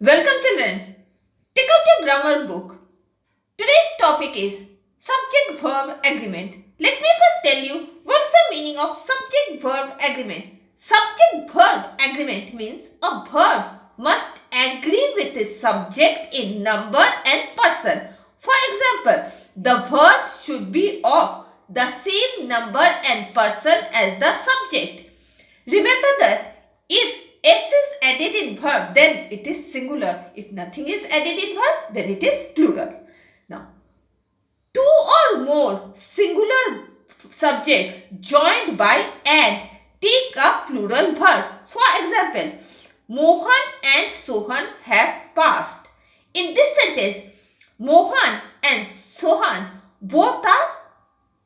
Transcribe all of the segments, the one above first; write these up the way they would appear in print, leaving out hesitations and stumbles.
Welcome children. Take out your grammar book. Today's topic is subject-verb agreement. Let me first tell you what's the meaning of subject-verb agreement. Subject-verb agreement means a verb must agree with its subject in number and person. For example, the verb should be of the same number and person as the subject. Remember that if S is added in verb, then it is singular. If nothing is added in verb, then it is plural. Now, two or more singular subjects joined by and take a plural verb. For example, Mohan and Sohan have passed. In this sentence, Mohan and Sohan both are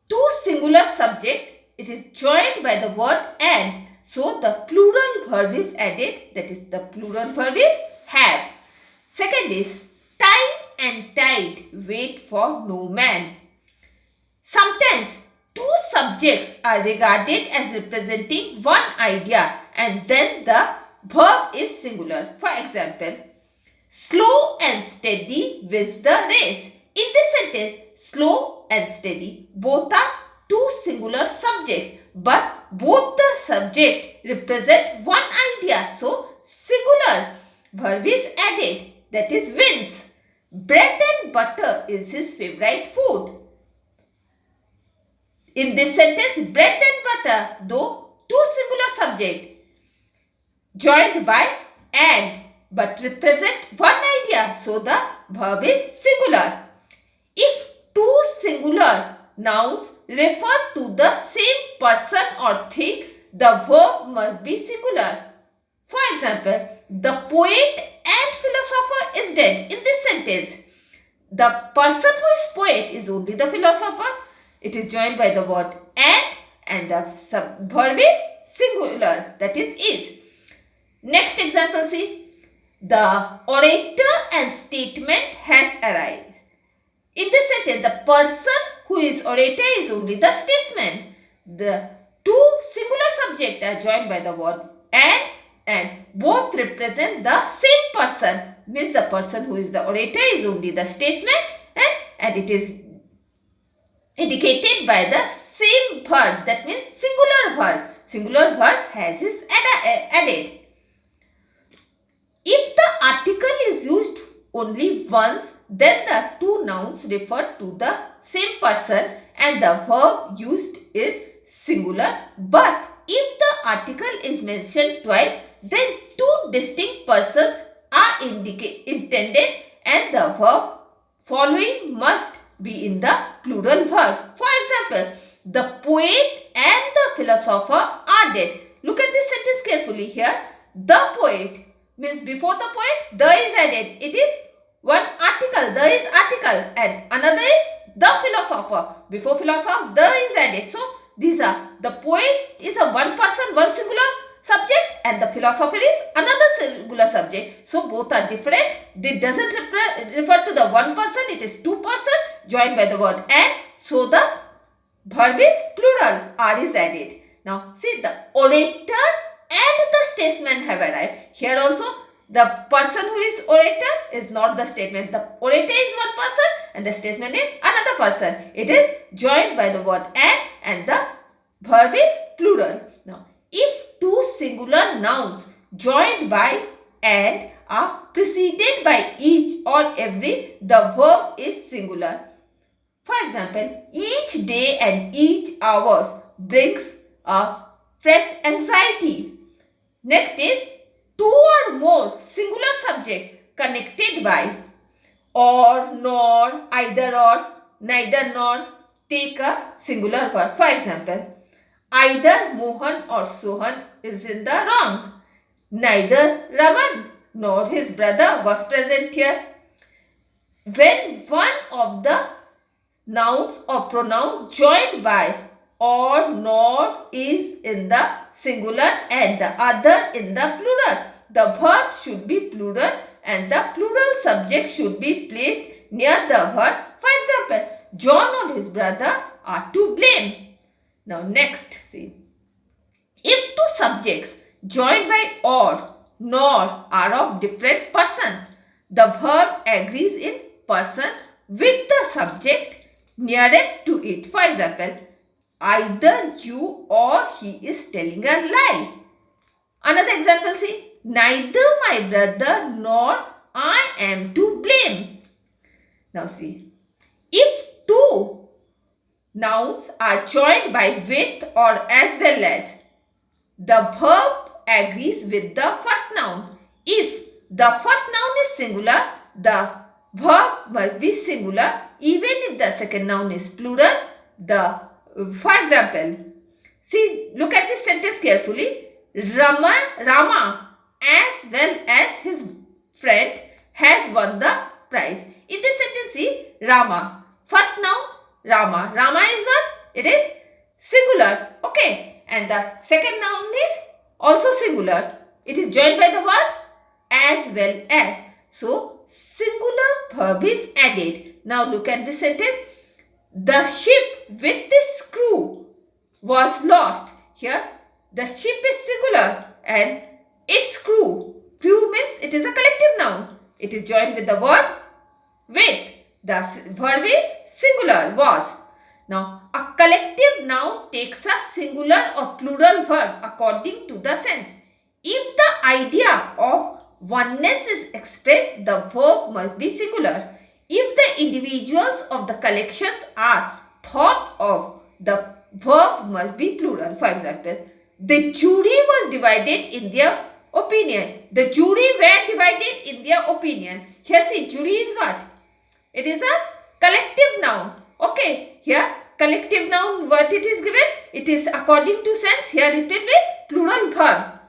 two singular subject. It is joined by the word and. So the plural verb is added, that is the plural verb is have. Second is time and tide wait for no man. Sometimes two subjects are regarded as representing one idea and then the verb is singular. For example, slow and steady wins the race. In this sentence, slow and steady both are two singular subjects, but both the subject represent one idea. So, singular verb is added, that is wins. Bread and butter is his favorite food. In this sentence, bread and butter, though two singular subjects joined by and, but represent one idea. So, the verb is singular. If two singular nouns refer to the same person or thing, the verb must be singular. For example, the poet and philosopher is dead. In this sentence, the person who is poet is only the philosopher. It is joined by the word and the verb is singular, that is. Next example, see. The orator and statement has arisen. In this sentence, the person who is orator is only the statesman. The two singular subjects are joined by the word and both represent the same person. Means the person who is the orator is only the statesman and it is indicated by the same verb. That means singular verb. Singular verb has is added. If the article is used only once, then the two nouns refer to the same person and the verb used is singular. But if the article is mentioned twice, then two distinct persons are intended and the verb following must be in the plural verb. For example, the poet and the philosopher are dead. Look at this sentence carefully here. The poet means before the poet, the is added. It is one article, the is article, and another is the philosopher. Before philosopher, the is added. So, these are, the poet is a one person, one singular subject, and the philosopher is another singular subject. So, both are different. They doesn't refer to the one person, it is two person joined by the word and. So, the verb is plural, R is added. Now, see, the orator and the statesman have arrived. Here also, the person who is orator is not the statesman. The orator is one person and the statesman is another person. It is joined by the word and the verb is plural. Now, if two singular nouns joined by and are preceded by each or every, the verb is singular. For example, each day and each hour brings a fresh anxiety. Next is two or more singular subject connected by or, nor, either or, neither nor take a singular verb. For example, either Mohan or Sohan is in the wrong. Neither Raman nor his brother was present here. When one of the nouns or pronoun joined by or nor is in the singular and the other in the plural, the verb should be plural and the plural subject should be placed near the verb. For example, John or his brother are to blame. Now next, see. If two subjects joined by or nor are of different persons. The verb agrees in person with the subject nearest to it. For example, either you or he is telling a lie. Another example, see, neither my brother nor I am to blame. Now see, if two nouns are joined by with or as well as, the verb agrees with the first noun. If the first noun is singular, the verb must be singular even if the second noun is plural. For example, see, look at this sentence carefully. Rama as well as his friend has won the prize. In this sentence, see, Rama. First noun, Rama. Rama is what? It is singular. Okay. And the second noun is also singular. It is joined by the word as well as. So, singular verb is added. Now, look at this sentence. The ship with this crew was lost. Here, the ship is singular and its crew. Crew means it is a collective noun. It is joined with the word with. The verb is singular, was. Now, a collective noun takes a singular or plural verb according to the sense. If the idea of oneness is expressed, the verb must be singular. If the individuals of the collections are thought of, the verb must be plural. For example, the jury was divided in their opinion. The jury were divided in their opinion. Here see, jury is what? It is a collective noun. Okay, here collective noun, what it is given? It is according to sense. Here it will be plural verb.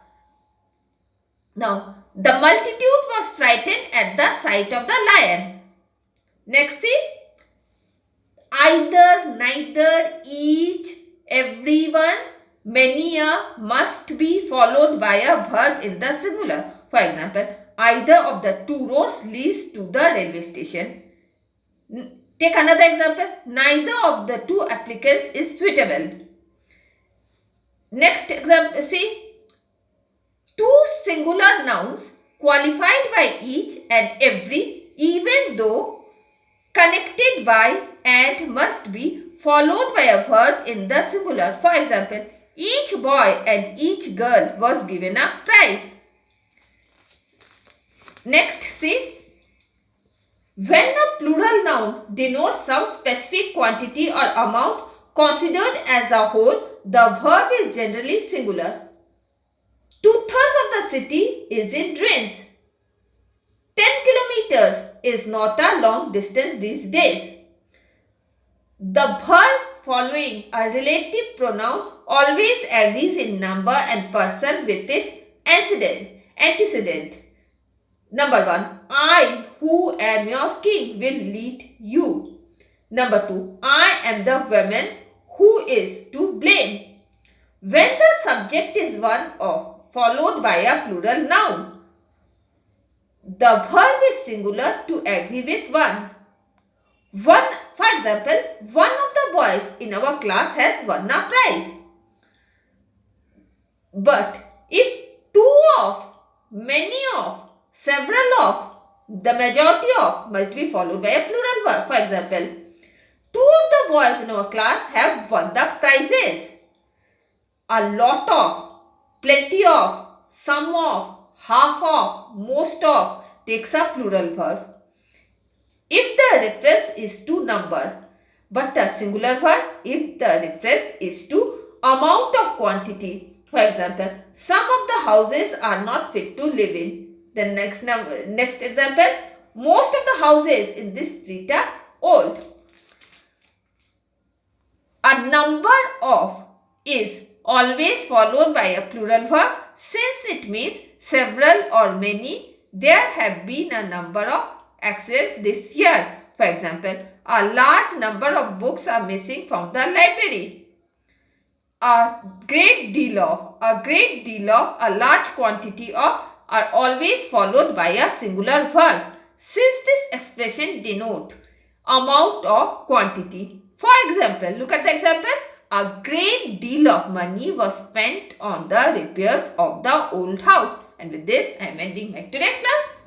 Now, the multitude was frightened at the sight of the lion. Next, see, either, neither, each, everyone, many a must be followed by a verb in the singular. For example, either of the two roads leads to the railway station. Take another example. Neither of the two applicants is suitable. Next example, see, two singular nouns qualified by each and every, even though connected by and must be followed by a verb in the singular. For example, each boy and each girl was given a prize. Next, see, when a plural noun denotes some specific quantity or amount considered as a whole, the verb is generally singular. 2/3 of the city is in drains. 10 kilometers is not a long distance these days. The verb following a relative pronoun always agrees in number and person with its antecedent. Number 1, I who am your king will lead you. Number 2, I am the woman who is to blame. When the subject is one of followed by a plural noun, the verb is singular to agree with one. For example, one of the boys in our class has won a prize. But if two of, many of, several of, the majority of must be followed by a plural verb. For example, two of the boys in our class have won the prizes. A lot of, plenty of, some of, half of, most of takes a plural verb if the reference is to number, but a singular verb if the reference is to amount of quantity. For example, some of the houses are not fit to live in. The next example, most of the houses in this street are old. A number of is always followed by a plural verb since it means several or many. There have been a number of accidents this year. For example, a large number of books are missing from the library. A great deal of, a large quantity of are always followed by a singular verb since this expression denotes amount or quantity. For example, look at the example. A great deal of money was spent on the repairs of the old house. And with this, I am ending my today's class.